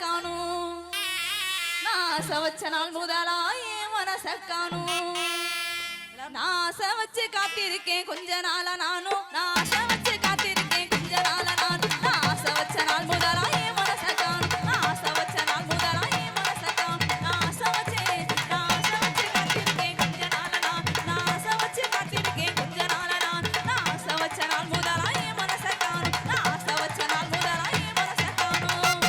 காணும் நான் சவச்ச நாள் முதலா என் மனச காணும் நான் சவச்சு காத்திருக்கேன் கொஞ்ச நாளா நானும் நான் சவச்சு காத்திருக்கேன் கொஞ்ச நாளா நானும் நான் சவச்ச நாள் முதலா என் மனச காணும் நான் சவச்ச நாள் முதலா என் மனச காணும் நான் சவச்சு காத்திருக்கேன் கொஞ்ச நாளா நான் சவச்சு காத்திருக்கேன் கொஞ்ச நாளா நான் சவச்ச நாள் முதலா என் மனச காணும் நான் சவச்ச நாள் முதலா என் மனச காணும்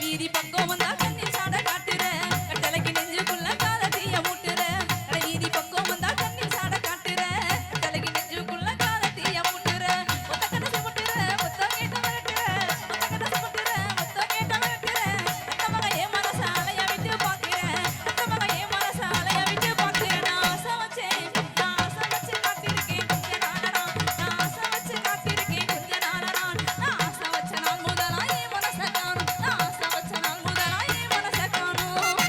வீதி பக்கம் வந்தா கண்ணி சாட காட்டுற கட்டளைக்கு நெஞ்சுக்குள்ள காலத்தீய மூட்டுற வீதி பக்கம் வந்தா கண்ணி சாட காட்டுற கட்டளைக்கு நெஞ்சுக்குள்ள காலத்தீய மூட்டுற ஒத்த கணசு முட்டுற ஒத்த கேட்ட மிரட்டுற ஒத்த கணசு முட்டுற ஒத்த கேட்ட மிரட்டுற அத்த மக என் மனச அலைய விட்டு பாக்குறேன் அத்த மக என் மனச அலைய விட்டு பாக்குறேன் நான் சவச்சு காத்திருக்கேன் கொஞ்ச நாளா நான் சவச்சு காத்திருக்கேன் கொஞ்ச நாளா நான் சவச்ச நாள் முதலா என் மனச காணும் நான் சவச்ச நாள் முதலா என் மனச காணும்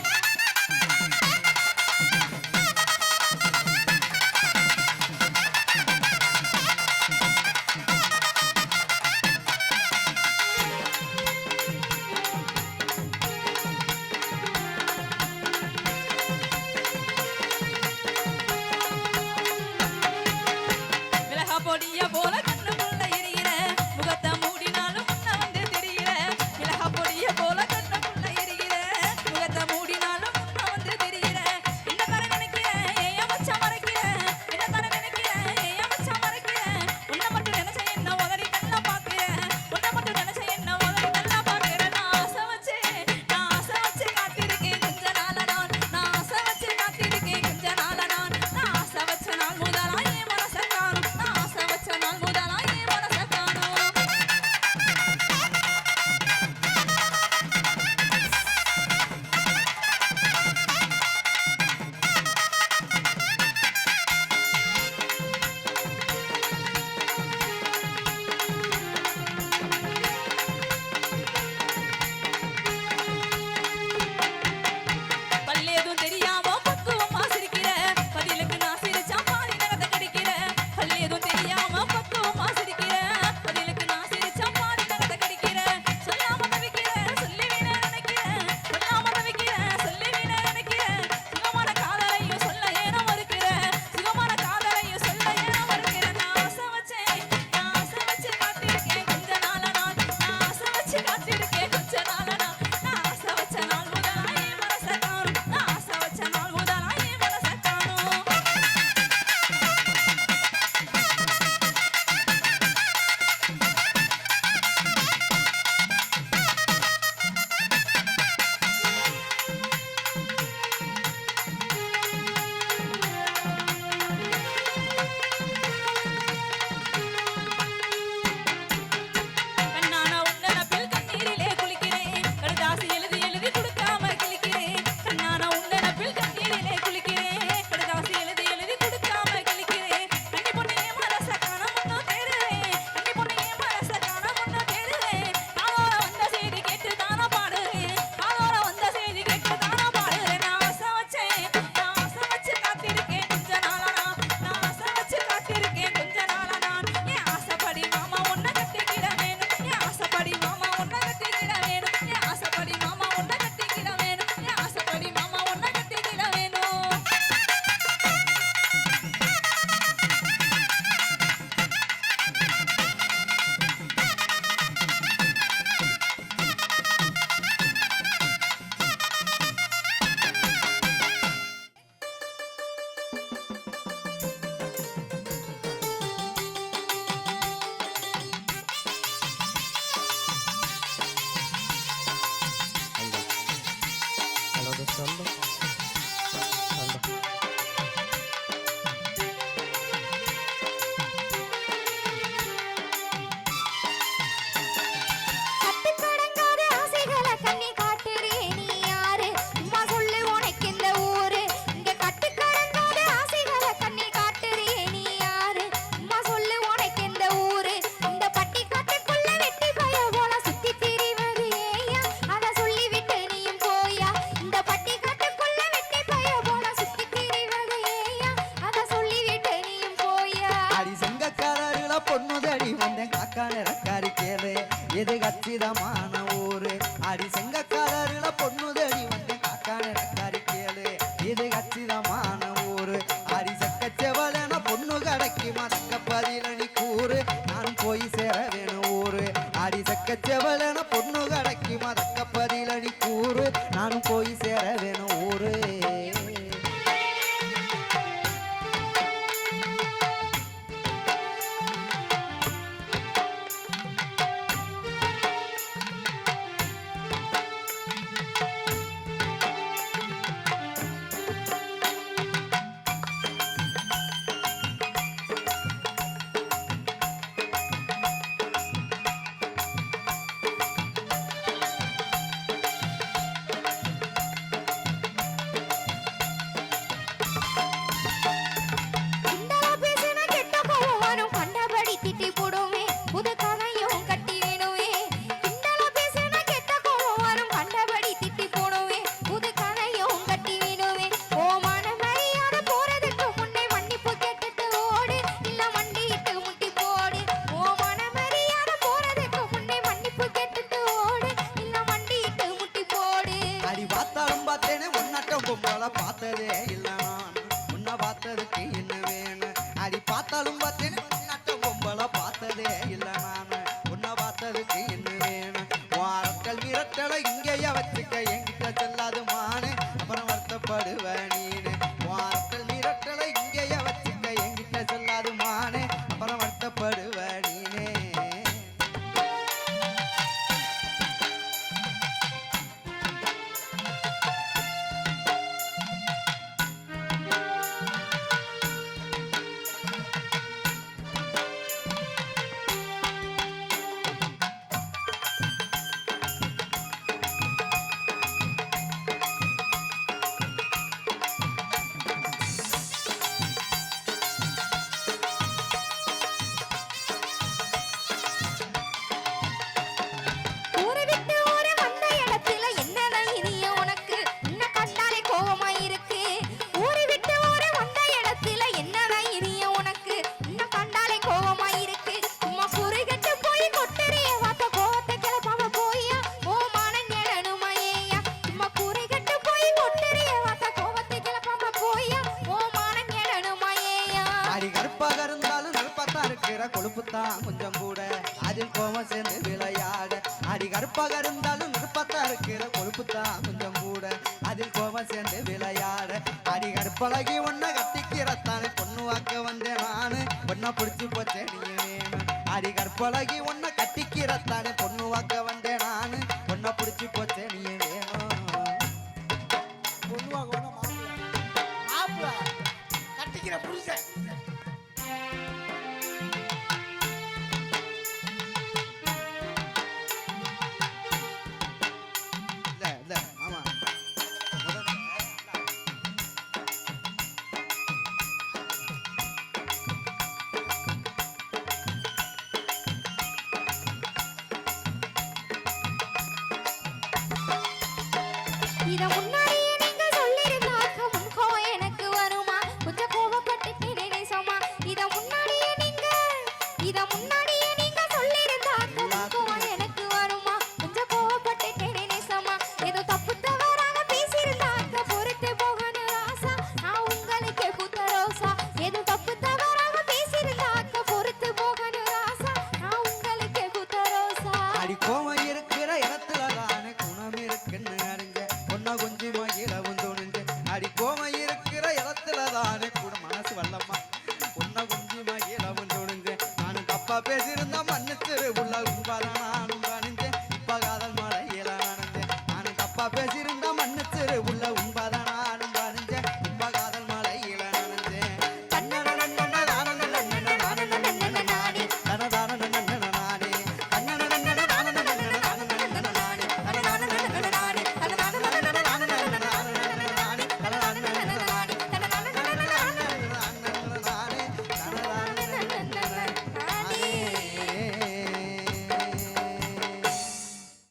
மிளகா பொடிய போல கண்ணுக்குள்ள எரியிற முகத்தை மூடினாலும் முன்ன வந்து திரியிற மிளகா பொடிய போல கண்ணுக்குள்ள எரியிற முகத்தை மூடினாலும் முன்ன வந்து திரியிற என்ன தர நினைக்கிற ஏன் மச்சா மறைக்கிற என்ன தர நினைக்கிற ஏன் மச்சா மறைக்கிற உன்னை மட்டும் நினைச்ச என்ன உதறி கண்ண பாக்குற உன்னை மட்டும் நினைச்ச என்ன உதறி கண்ண பாக்குற நான் ஆசை வச்சு காத்திருக்கேன் கொஞ்ச நாளா நான் ஆசை வச்சு காத்திருக்கேன் கொஞ்ச நாளா நான் ஆசை வச்ச நாள் முதலா என் மனச காணும் நான் ஆசை வச்ச நாள் கச்சிதமான ஊரு அடி செங்கக்காரர்கள பொண்ணு தேடி வந்து காக்கா நிறக்காரி கேளு இது கச்சிதமான ஊரு அடி செக்கச்செவலன பொண்ணு கடைக்கு மதக்க பதிலணி கூறு நானும் போய் சேர வேணும் ஊரு அடி செக்கச்செவலன பொண்ணு கடைக்கு மதக்க பதிலணி கூறு நானும் போய் சேர வேணும் ஊரு பார்த்ததே இல்ல நான் உன்னை பார்த்ததுக்கு என்ன வேணும் அடி பார்த்தாலும் பார்த்தேன் நட்ட பொம்பளை பார்த்ததே இல்ல நான் உன்னை பார்த்ததுக்கு என்ன வேணும் வாரத்தல் மிரட்டலை இங்கேயே வச்சுக்க என்கிட்ட செல்லாது மானு அப்புறம் வருத்தப்படுவ நீனு வாரத்தல் மிரட்டலை இங்கேயே வச்சுக்க என்கிட்ட செல்லாது மானு அப்புறம் வருத்தப்படுவ நீனே கொழுப்புத்தான் கொஞ்சம் கூட அதில் கோவம் சேர்ந்து விளையாட அடி கருப்பாக இருந்தாலும் நிற்பத்தா இருக்கிற கொழுப்புத்தான் கொஞ்சம் கூட அதில் கோவம் சேர்ந்து விளையாட அடி கருப்பழகி ஒன்ன கட்டிக்கிறத்தானே பொண்ணு வாக்க வந்தேன் நானு பொண்ணை பிடிச்சி போச்சேன் நீ வேணும் அடி கருப்பழகி ஒன்ன கட்டிக்கிறத்தானே பொண்ணு வாக்க வந்தேன் நானு பொண்ணை பிடிச்சி போச்சேன் நீ வேணும் பொண்ணு வாக்க மாப்பிள்ள கட்டிக்கிற புருஷன் இத